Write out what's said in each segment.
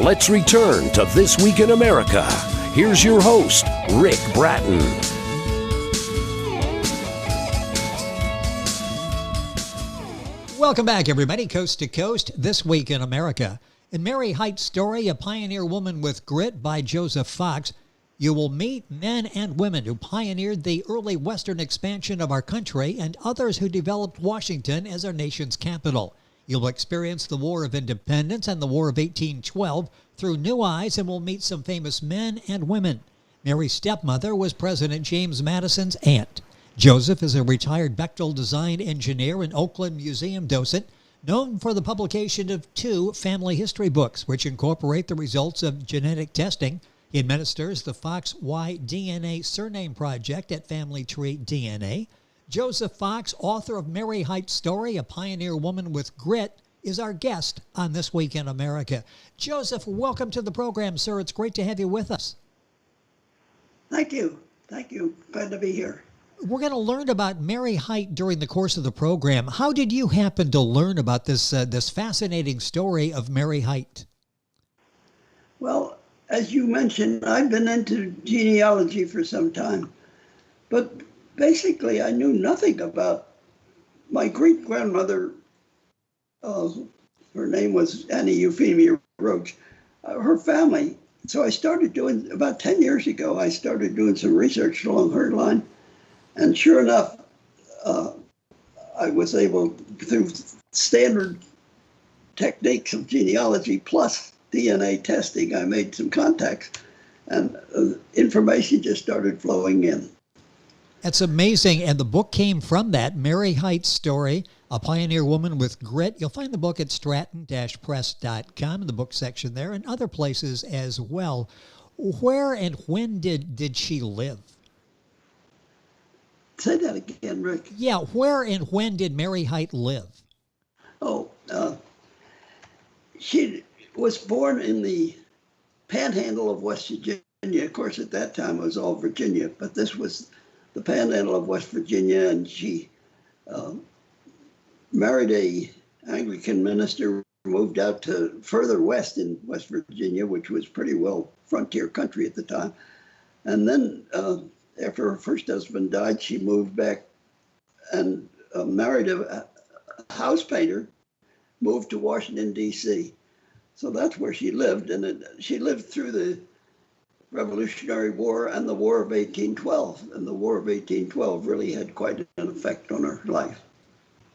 Let's return to This Week in America. Here's your host, Rick Bratton. Welcome back, everybody, coast to coast, This Week in America. In Mary Hite's story, A Pioneer Woman with Grit by Joseph Fox, you will meet men and women who pioneered the early Western expansion of our country and others who developed Washington as our nation's capital. You'll experience the War of Independence and the War of 1812 through new eyes and will meet some famous men and women. Mary's stepmother was President James Madison's aunt. Joseph is a retired Bechtel design engineer and Oakland Museum docent, known for the publication of 2 family history books, which incorporate the results of genetic testing. He administers the Fox Y DNA Surname Project at Family Tree DNA. Joseph Fox, author of Mary Hite's story, A Pioneer Woman with Grit, is our guest on This Week in America. Joseph, welcome to the program, sir. It's great to have you with us. Thank you. Thank you. Glad to be here. We're going to learn about Mary Hite during the course of the program. How did you happen to learn about this fascinating story of Mary Hite? Well, as you mentioned, I've been into genealogy for some time, but basically I knew nothing about my great-grandmother. Her name was Annie Euphemia Roach, her family. So I started doing, about 10 years ago, I started doing some research along her line. And sure enough, I was able, through standard techniques of genealogy plus DNA testing, I made some contacts, and information just started flowing in. That's amazing. And the book came from that, Mary Hite's story, A Pioneer Woman with Grit. You'll find the book at stratton-press.com in the book section there and other places as well. Where and when did she live? Say that again, Rick. Yeah, where and when did Mary Hite live? She was born in the panhandle of West Virginia. Of course, at that time it was all Virginia, but this was the panhandle of West Virginia, and she married a Anglican minister, moved out to further west in West Virginia, which was pretty well frontier country at the time. And then after her first husband died, she moved back and married a house painter, moved to Washington, D.C. So that's where she lived. And she lived through the Revolutionary War and the War of 1812. And the War of 1812 really had quite an effect on her life.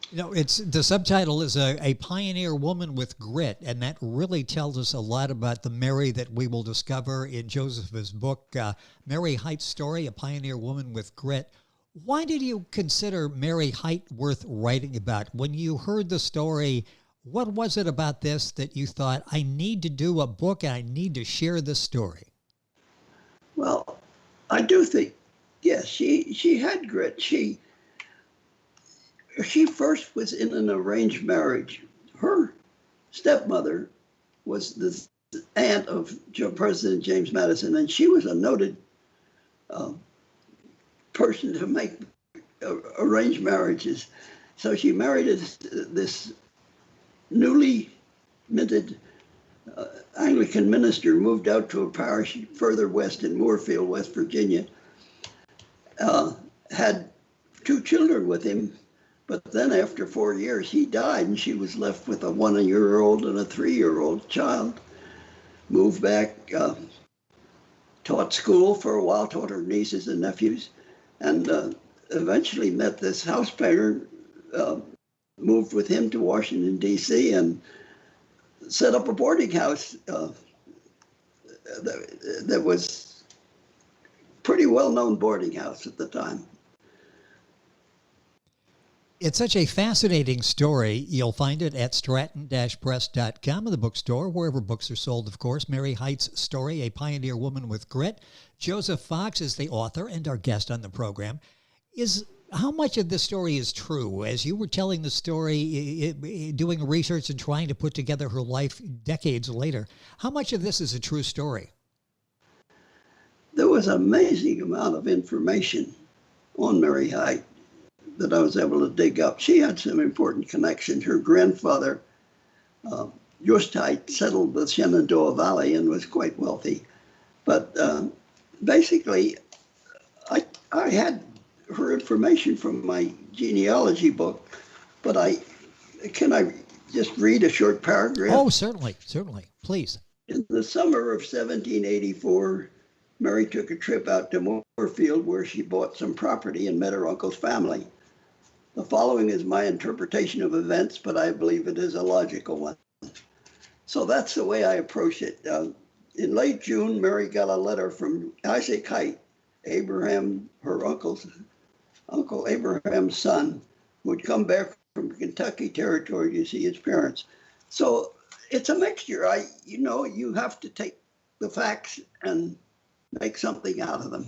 You know, the subtitle is a Pioneer Woman with Grit, and that really tells us a lot about the Mary that we will discover in Joseph's book, Mary Hite's story, A Pioneer Woman with Grit. Why did you consider Mary Hite worth writing about? When you heard the story, what was it about this that you thought, I need to do a book and I need to share this story? Well, I do think, yes, she had grit. She first was in an arranged marriage. Her stepmother was the aunt of President James Madison, and she was a noted person to make arranged marriages. So she married this newly minted Anglican minister, moved out to a parish further west in Moorfield, West Virginia, had 2 children with him. But then after 4 years, he died, and she was left with a 1-year-old and a 3-year-old child. Moved back, taught school for a while, taught her nieces and nephews, and eventually met this house painter, moved with him to Washington, D.C., and set up a boarding house that was pretty well-known boarding house at the time. It's such a fascinating story. You'll find it at stratton-press.com in the bookstore, wherever books are sold, of course. Mary Hite's story, A Pioneer Woman with Grit. Joseph Fox is the author and our guest on the program. How much of this story is true? As you were telling the story, doing research and trying to put together her life decades later, how much of this is a true story? There was an amazing amount of information on Mary Hite that I was able to dig up. She had some important connections. Her grandfather Just Hite settled the Shenandoah Valley and was quite wealthy. But basically, I had her information from my genealogy book, but can I just read a short paragraph? Oh, certainly, please. In the summer of 1784, Mary took a trip out to Moorfield where she bought some property and met her uncle's family. The following is my interpretation of events, but I believe it is a logical one. So that's the way I approach it. In late June, Mary got a letter from Isaac Hite, her Uncle Abraham's son, who had come back from Kentucky Territory to see his parents. So it's a mixture. You have to take the facts and make something out of them.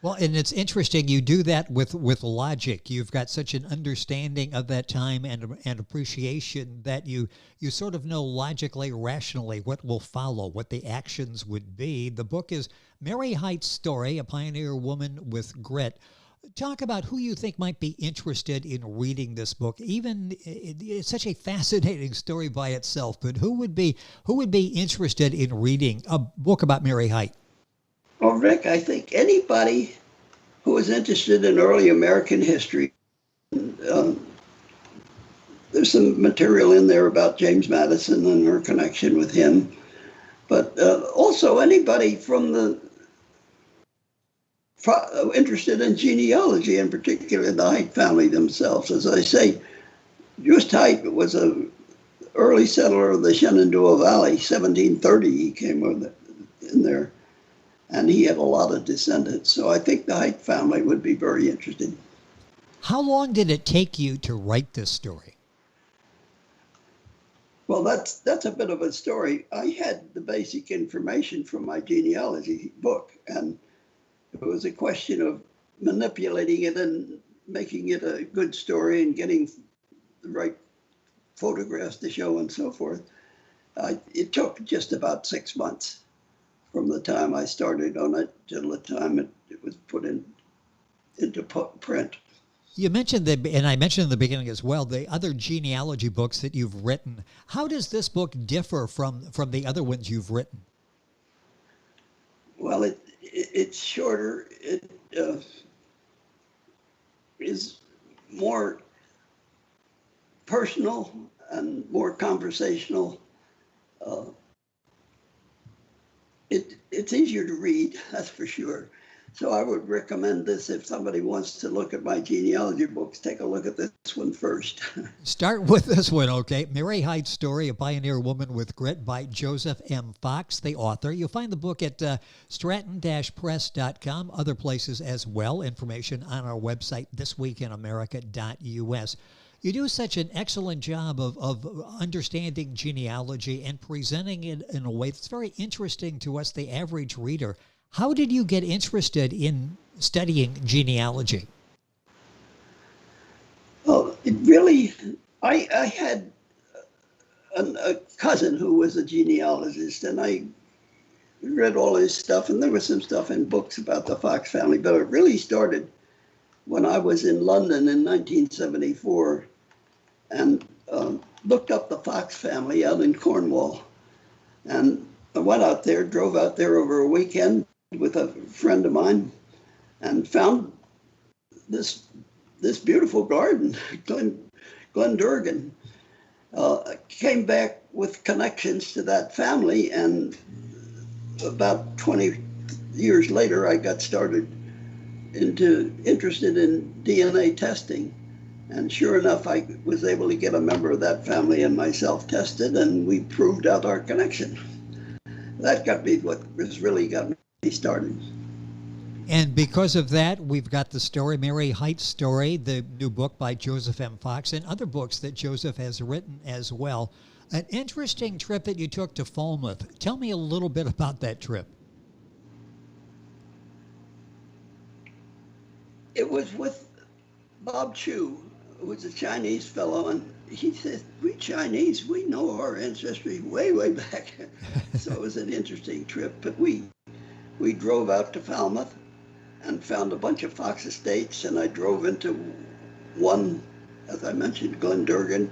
Well, and it's interesting you do that with logic. You've got such an understanding of that time and appreciation that you sort of know logically, rationally what will follow, what the actions would be. The book is Mary Hite's Story, a Pioneer Woman with Grit. Talk about who you think might be interested in reading this book. It's such a fascinating story by itself, but who would be interested in reading a book about Mary Hite? Well, Rick, I think anybody who is interested in early American history, there's some material in there about James Madison and her connection with him, but also anybody from interested in genealogy, in particular the Hite family themselves. As I say, Just Hite was an early settler of the Shenandoah Valley. 1730 he came in there. And he had a lot of descendants. So I think the Hite family would be very interested. How long did it take you to write this story? Well, that's a bit of a story. I had the basic information from my genealogy book, and it was a question of manipulating it and making it a good story and getting the right photographs to show and so forth. It took just about 6 months from the time I started on it till the time it was put into print. You mentioned and I mentioned in the beginning as well, the other genealogy books that you've written. How does this book differ from the other ones you've written? Well, it's shorter. It is more personal and more conversational. It's easier to read, that's for sure. So I would recommend this if somebody wants to look at my genealogy books, take a look at this one first. Start with this one, okay? Mary Hite's Story, A Pioneer Woman with Grit by Joseph M. Fox, the author. You'll find the book at stratton-press.com, other places as well. Information on our website, thisweekinamerica.us. You do such an excellent job of understanding genealogy and presenting it in a way that's very interesting to us, the average reader. How did you get interested in studying genealogy? Well, I had a cousin who was a genealogist, and I read all his stuff, and there was some stuff in books about the Fox family, but it really started when I was in London in 1974 and looked up the Fox family out in Cornwall. And I went out there, drove out there over a weekend with a friend of mine and found this beautiful garden, Glendurgan. Came back with connections to that family, and about 20 years later, I got interested in DNA testing. And sure enough, I was able to get a member of that family and myself tested, and we proved out our connection. That got me what really got me started. And because of that, we've got the story, Mary Hite's Story, the new book by Joseph M. Fox, and other books that Joseph has written as well. An interesting trip that you took to Falmouth. Tell me a little bit about that trip. It was with Bob Chu, who was a Chinese fellow, and he said, "We Chinese, we know our ancestry way, way back." So it was an interesting trip. But we drove out to Falmouth and found a bunch of Fox estates, and I drove into one, as I mentioned, Glendurgan,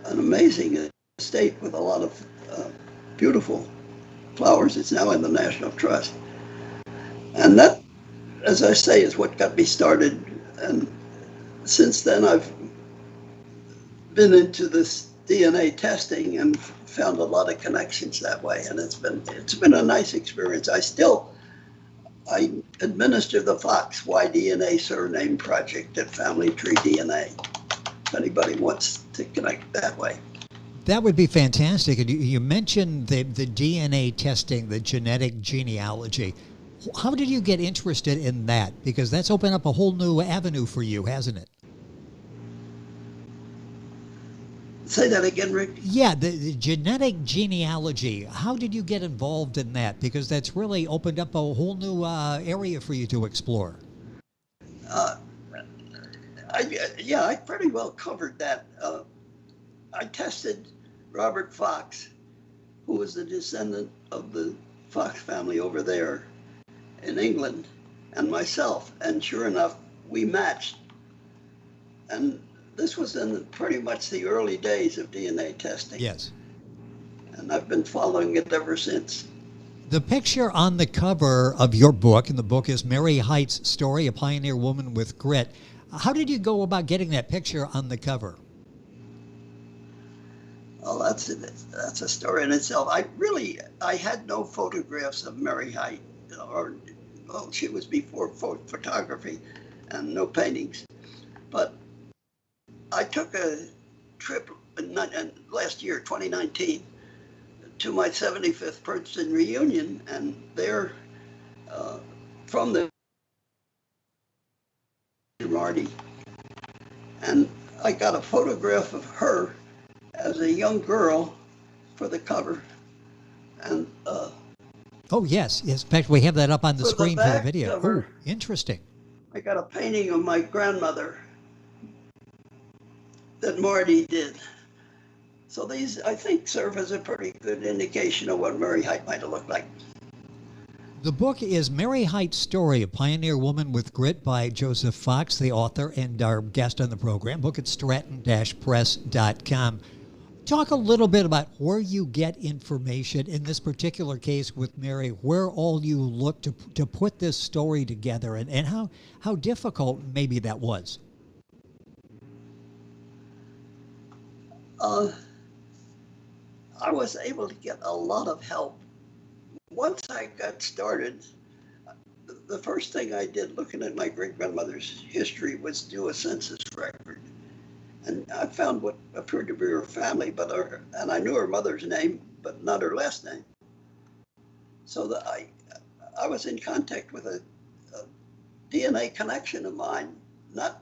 an amazing estate with a lot of beautiful flowers. It's now in the National Trust. And that, as I say, is what got me started. And since then, I've been into this DNA testing and found a lot of connections that way. And it's been a nice experience. I administer the Fox Y-DNA surname project at Family Tree DNA, if anybody wants to connect that way. That would be fantastic. And you mentioned the DNA testing, the genetic genealogy. How did you get interested in that? Because that's opened up a whole new avenue for you, hasn't it? Say that again, Rick. Yeah, the genetic genealogy. How did you get involved in that? Because that's really opened up a whole new area for you to explore. I pretty well covered that. I tested Robert Fox, who was the descendant of the Fox family over there in England, and myself, and sure enough, we matched. And this was in pretty much the early days of DNA testing. Yes. And I've been following it ever since. The picture on the cover of your book, and the book is Mary Hite's Story, A Pioneer Woman with Grit. How did you go about getting that picture on the cover? Well, that's a story in itself. I had no photographs of Mary Hite, she was before photography, and no paintings. But I took a trip last year, 2019, to my 75th Princeton reunion, and there, from the Marty, and I got a photograph of her as a young girl for the cover, and oh yes, in fact we have that up on the screen for the video. Cover, oh, interesting. I got a painting of my grandmother that Marty did. So these, I think, serve as a pretty good indication of what Mary Hite might have looked like. The book is Mary Hite's Story, A Pioneer Woman with Grit by Joseph Fox, the author and our guest on the program. Book at stratton-press.com. Talk a little bit about where you get information in this particular case with Mary, where all you look to put this story together, and how difficult maybe that was. I was able to get a lot of help. Once I got started, the first thing I did looking at my great-grandmother's history was do a census record. And I found what appeared to be her family, and I knew her mother's name, but not her last name. So that I was in contact with a DNA connection of mine, not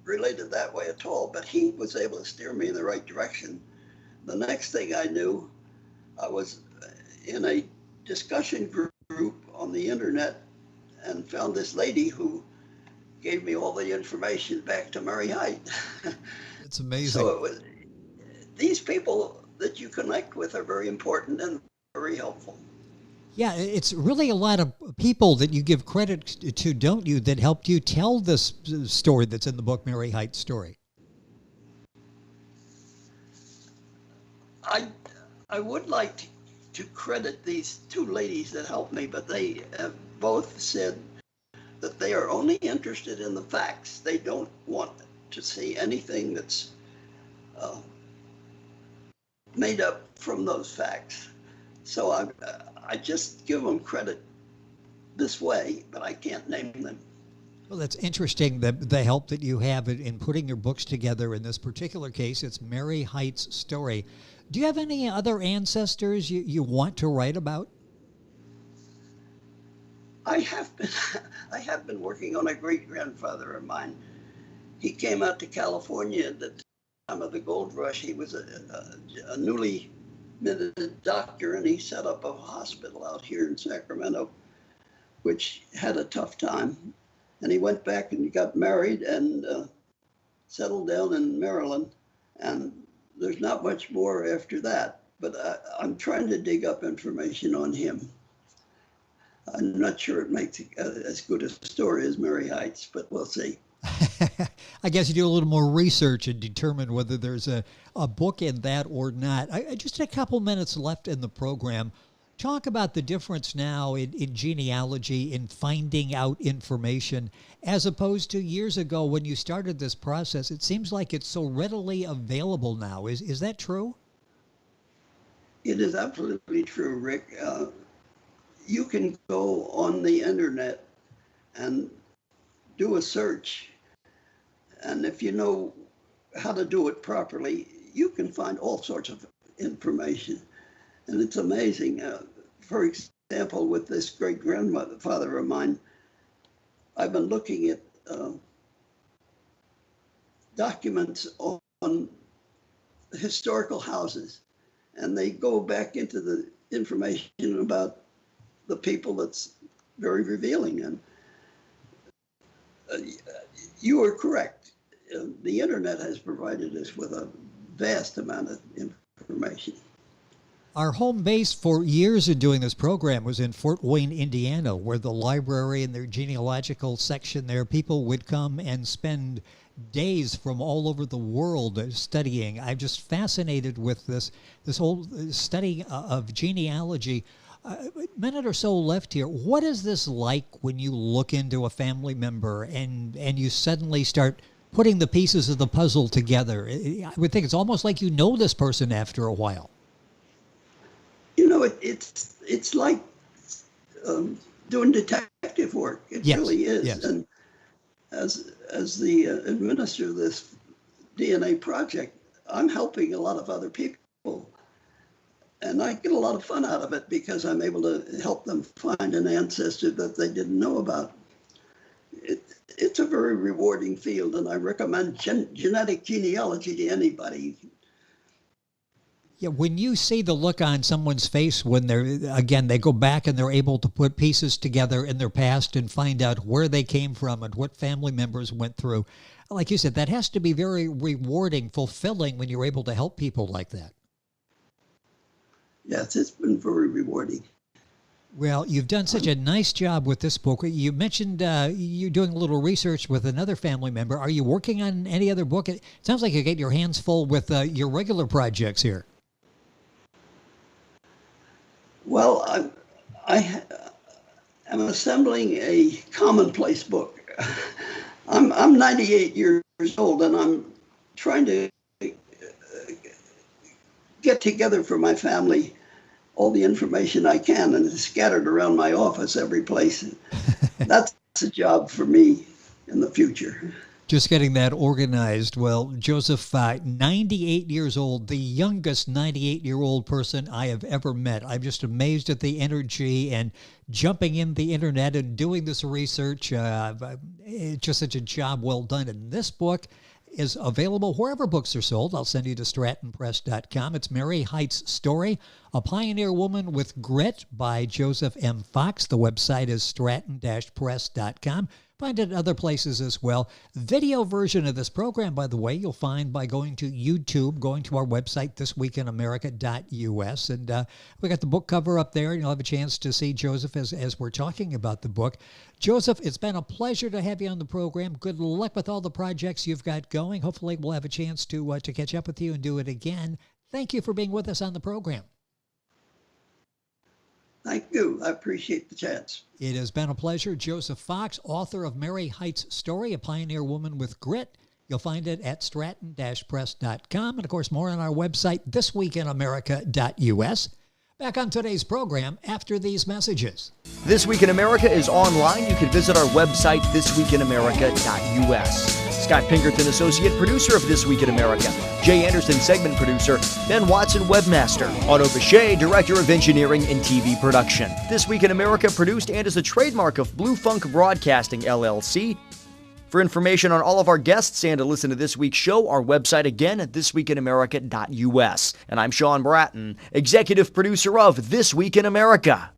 related that way at all, but he was able to steer me in the right direction. The next thing I knew, I was in a discussion group on the internet and found this lady who gave me all the information back to Mary Hite. It's amazing. So these people that you connect with are very important and very helpful. Yeah, it's really a lot of people that you give credit to, don't you, that helped you tell this story that's in the book, Mary Hite's Story. I would like to credit these two ladies that helped me, but they have both said that they are only interested in the facts. They don't want to see anything that's made up from those facts. So I just give them credit this way, but I can't name them. Well, that's interesting, the help that you have in putting your books together. In this particular case, it's Mary Hite's Story. Do you have any other ancestors you want to write about? I have been working on a great-grandfather of mine. He came out to California at the time of the gold rush. He was a newly minted doctor, and he set up a hospital out here in Sacramento, which had a tough time. And he went back and got married and settled down in Maryland. And there's not much more after that, but I'm trying to dig up information on him. I'm not sure it makes as good a story as Mary Hite's, but we'll see. I guess you do a little more research and determine whether there's a book in that or not. I just a couple minutes left in the program. Talk about the difference now in genealogy, in finding out information, as opposed to years ago when you started this process. It seems like it's so readily available now. Is that true? It is absolutely true, Rick. You can go on the internet and do a search, and if you know how to do it properly, you can find all sorts of information. And it's amazing. For example, with this great-grandfather of mine, I've been looking at documents on historical houses, and they go back into the information about the people that's very revealing. And you are correct. The internet has provided us with a vast amount of information. Our home base for years in doing this program was in Fort Wayne, Indiana, where the library and their genealogical section there, people would come and spend days from all over the world studying. I'm just fascinated with this whole study of genealogy. A minute or so left here. What is this like when you look into a family member and you suddenly start putting the pieces of the puzzle together? I would think it's almost like you know this person after a while. You know, it's like doing detective work. It Yes, really is. yes. And as the administrator of this DNA project, I'm helping a lot of other people. And I get a lot of fun out of it because I'm able to help them find an ancestor that they didn't know about. It's a very rewarding field, and I recommend genetic genealogy to anybody. Yeah, when you see the look on someone's face when they go back and they're able to put pieces together in their past and find out where they came from and what family members went through, like you said, that has to be very rewarding, fulfilling when you're able to help people like that. Yes, it's been very rewarding. Well, you've done such a nice job with this book. You mentioned you're doing a little research with another family member. Are you working on any other book? It sounds like you get your hands full with your regular projects here. Well, I am assembling a commonplace book. I'm 98 years old, and I'm trying to get together for my family all the information I can, and it's scattered around my office every place. That's a job for me in the future. Just getting that organized. Well, Joseph, 98 years old, the youngest 98-year-old person I have ever met. I'm just amazed at the energy and jumping in the internet and doing this research. It's just such a job well done. And this book is available wherever books are sold. I'll send you to strattonpress.com. It's Mary Hite's story, A Pioneer Woman with Grit by Joseph M. Fox. The website is stratton-press.com. Find it at other places as well. Video version of this program, by the way, you'll find by going to YouTube, going to our website, thisweekinamerica.us. And we got the book cover up there, and you'll have a chance to see Joseph as we're talking about the book. Joseph, it's been a pleasure to have you on the program. Good luck with all the projects you've got going. Hopefully we'll have a chance to catch up with you and do it again. Thank you for being with us on the program. Thank you. I appreciate the chance. It has been a pleasure. Joseph Fox, author of Mary Hite's Story, A Pioneer Woman with Grit. You'll find it at stratton-press.com. And, of course, more on our website, thisweekinamerica.us. Back on today's program after these messages. This Week in America is online. You can visit our website, thisweekinamerica.us. Scott Pinkerton, Associate Producer of This Week in America. Jay Anderson, Segment Producer. Ben Watson, Webmaster. Otto Bechet, Director of Engineering and TV Production. This Week in America produced and is a trademark of Blue Funk Broadcasting, LLC. For information on all of our guests and to listen to this week's show, our website again at thisweekinamerica.us. And I'm Sean Bratton, Executive Producer of This Week in America.